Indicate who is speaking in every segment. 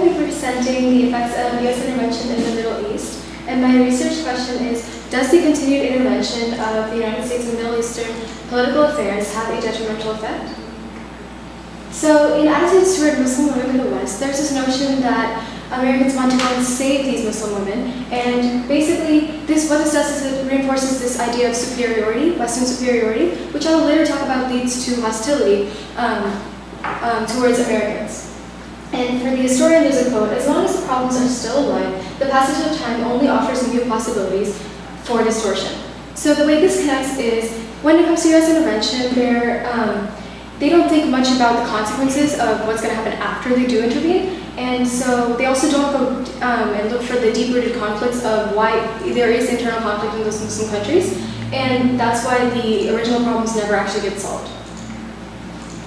Speaker 1: will be presenting the effects of U.S. intervention in the Middle East. And my research question is, does the continued intervention of the United States in Middle Eastern political affairs have a detrimental effect? So in attitudes toward Muslim women in the West, there's this notion that Americans want to go and save these Muslim women. And basically, what this does is it reinforces this idea of superiority, Western superiority, which I will later talk about leads to hostility towards Americans. And for the historian, there's a quote: "As long as the problems are still alive, the passage of time only offers new possibilities for distortion." So the way this connects is, when it comes to U.S. intervention, they don't think much about the consequences of what's going to happen after they do intervene. And so they also don't go and look for the deep-rooted conflicts of why there is internal conflict in those Muslim countries. And that's why the original problems never actually get solved.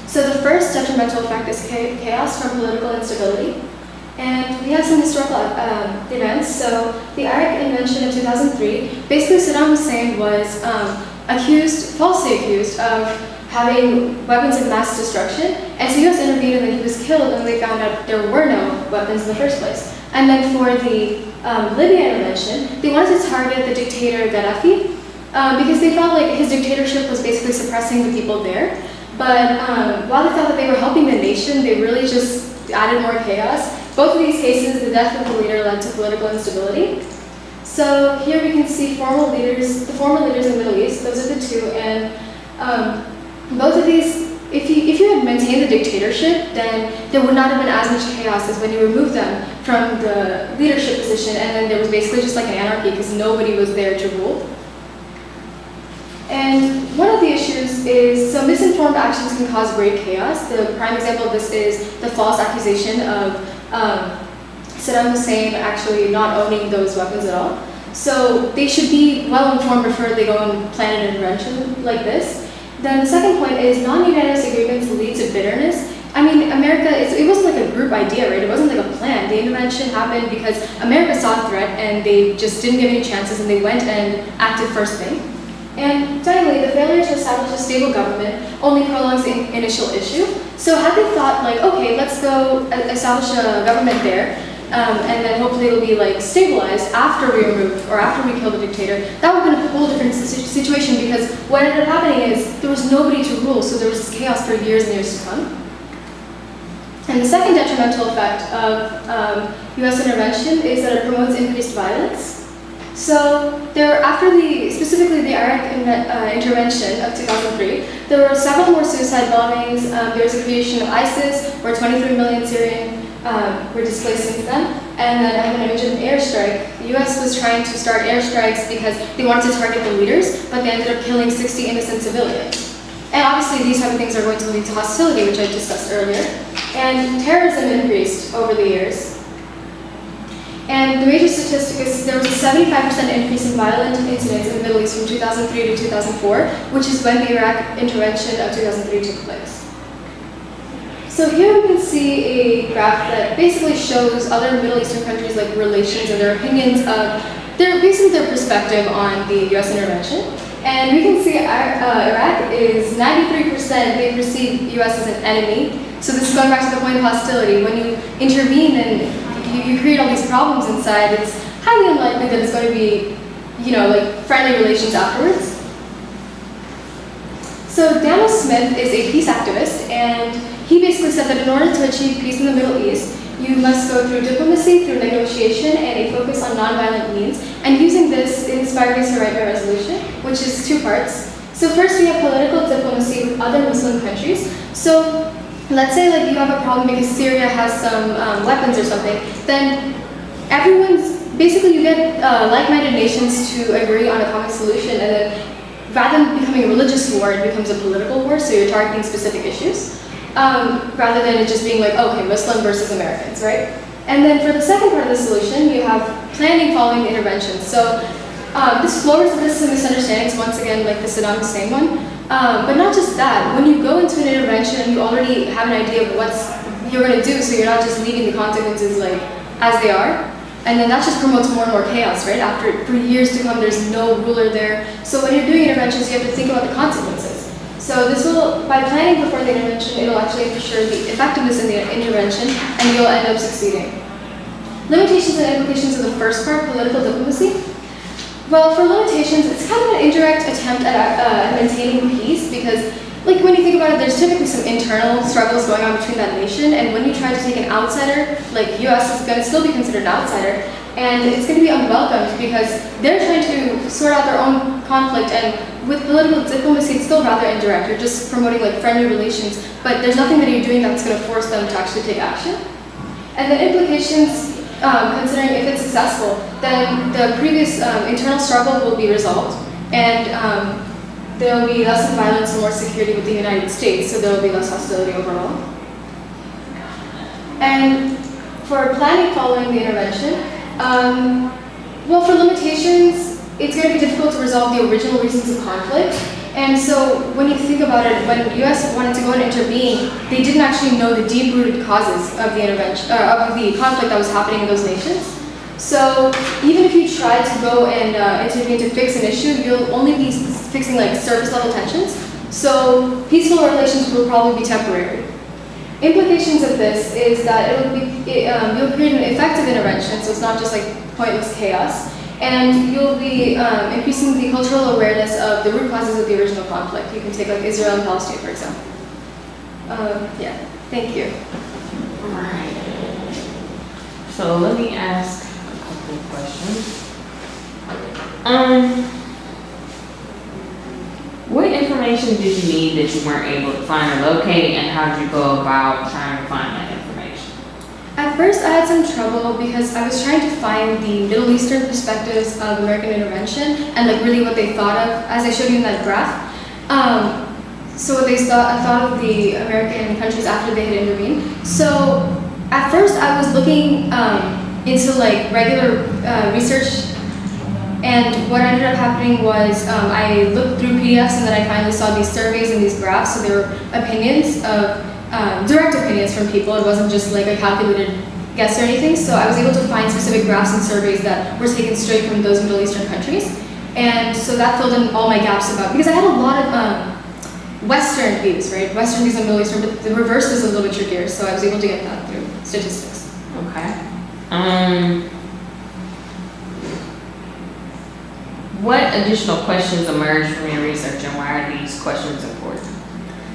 Speaker 1: So the first detrimental effect is chaos from political instability. And we have some historical events. So the Iraq invasion of 2003, basically Saddam Hussein was falsely accused of having weapons of mass destruction. And so the US intervened and then he was killed, and they found out there were no weapons in the first place. And then for the Libya intervention, they wanted to target the dictator Gaddafi because they felt like his dictatorship was basically suppressing the people there. But while they thought that they were helping the nation, they really just added more chaos. Both of these cases, the death of the leader led to political instability. So here we can see the former leaders in the Middle East. Those are the two, and both of these, if you had maintained the dictatorship, then there would not have been as much chaos as when you removed them from the leadership position, and then there was basically just like an anarchy because nobody was there to rule. And one of the issues is, so misinformed actions can cause great chaos. The prime example of this is the false accusation of Saddam Hussein actually not owning those weapons at all. So they should be well informed before they go and plan an intervention like this. Then the second point is non-unanimous agreements lead to bitterness. I mean, America, it wasn't like a group idea, right? It wasn't like a plan. The intervention happened because America saw a threat and they just didn't give any chances, and they went and acted first thing. And finally, the failure to establish a stable government only prolongs the initial issue. So had they thought like, okay, let's go establish a government there, and then hopefully it'll be like stabilized after we remove or after we kill the dictator, that would have been a whole different situation, because what ended up happening is there was nobody to rule, so there was this chaos for years and years to come. And the second detrimental effect of U.S. intervention is that it promotes increased violence. So specifically the Iraq intervention of 2003, there were several more suicide bombings. There was a creation of ISIS, where 23 million Syrian were displaced since then. And then I have an image of an airstrike. The US was trying to start airstrikes because they wanted to target the leaders, but they ended up killing 60 innocent civilians. And obviously these type of things are going to lead to hostility, which I discussed earlier. And terrorism increased over the years. And the major statistic is there was a 75% increase in violent incidents in the Middle East from 2003 to 2004, which is when the Iraq intervention of 2003 took place. So here we can see a graph that basically shows other Middle Eastern countries' like relations and their opinions of their perspective on the U.S. intervention. And we can see Iraq is 93%, they perceive U.S. as an enemy. So this is going back to the point of hostility. When you intervene and you create all these problems inside, it's highly unlikely that it's going to be, like friendly relations afterwards. So Daniel Smith is a peace activist, and he basically said that in order to achieve peace in the Middle East, you must go through diplomacy, through negotiation, and a focus on nonviolent means. And using this inspired us to write my resolution, which is two parts. So first we have political diplomacy with other Muslim countries. So let's say like you have a problem because Syria has some weapons or something, then you get like-minded nations to agree on a common solution, and then rather than becoming a religious war, it becomes a political war, so you're targeting specific issues, rather than it just being like, okay, Muslim versus Americans, right? And then for the second part of the solution, you have planning following the intervention. So this floors the risks and misunderstandings, once again, like the Saddam Hussein one. But not just that, when you go into an intervention, you already have an idea of what you're going to do, so you're not just leaving the consequences like as they are. And then that just promotes more and more chaos, right? For years to come, there's no ruler there. So when you're doing interventions, you have to think about the consequences. So by planning before the intervention, it'll actually ensure the effectiveness in the intervention, and you'll end up succeeding. Limitations and implications of the first part, political diplomacy. Well, for limitations, it's kind of an indirect attempt at maintaining peace because, like, when you think about it, there's typically some internal struggles going on between that nation, and when you try to take an outsider, like U.S. is going to still be considered an outsider, and it's going to be unwelcomed because they're trying to sort out their own conflict, and with political diplomacy, it's still rather indirect. You're just promoting like friendly relations, but there's nothing that you're doing that's going to force them to actually take action. And the implications, considering if it's successful, then the previous internal struggle will be resolved, and there will be less violence and more security with the United States, so there will be less hostility overall. And for planning following the intervention, well, for limitations, it's going to be difficult to resolve the original reasons of conflict. And so when you think about it, when the U.S. wanted to go and intervene, they didn't actually know the deep-rooted causes of the intervention, of the conflict that was happening in those nations. So even if you try to go and intervene to fix an issue, you'll only be fixing like surface-level tensions. So peaceful relations will probably be temporary. Implications of this is that you'll create an effective intervention, so it's not just like pointless chaos. And you'll be increasing the cultural awareness of the root causes of the original conflict. You can take like Israel and Palestine, for example. Yeah, thank you.
Speaker 2: All right. So let me ask a couple of questions. What information did you need that you weren't able to find or locate, and how did you go about trying to find that information?
Speaker 1: At first, I had some trouble because I was trying to find the Middle Eastern perspectives of American intervention and like really what they thought of, as I showed you in that graph. So what they thought of the American countries after they had intervened. So at first, I was looking into like regular research, and what ended up happening was I looked through PDFs, and then I finally saw these surveys and these graphs. So there were opinions of direct opinions from people. It wasn't just like a calculated guess or anything. So I was able to find specific graphs and surveys that were taken straight from those Middle Eastern countries. And so that filled in all my gaps because I had a lot of Western views, right? Western views on Middle Eastern, but the reverse was a little bit trickier. So I was able to get that through statistics.
Speaker 2: Okay. What additional questions emerged from your research, and why are these questions important?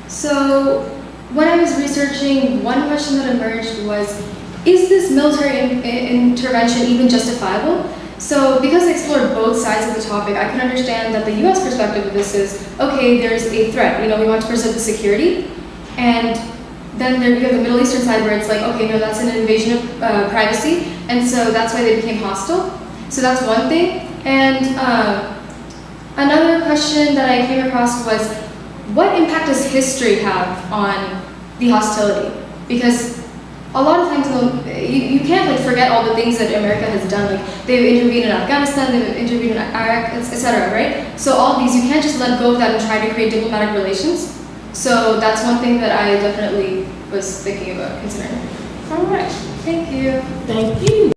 Speaker 1: So when I was researching, one question that emerged was, is this military intervention even justifiable? So because I explored both sides of the topic, I can understand that the US perspective of this is, okay, there's a threat, we want to preserve the security. And then there you have the Middle Eastern side where it's like, okay, no, that's an invasion of privacy. And so that's why they became hostile. So that's one thing. And another question that I came across was, what impact does history have on the hostility? Because a lot of times you can't like forget all the things that America has done. Like they've intervened in Afghanistan, they've intervened in Iraq, etc. Right? So all these, you can't just let go of that and try to create diplomatic relations. So that's one thing that I definitely was thinking about considering.
Speaker 2: All right.
Speaker 1: Thank you.
Speaker 2: Thank you.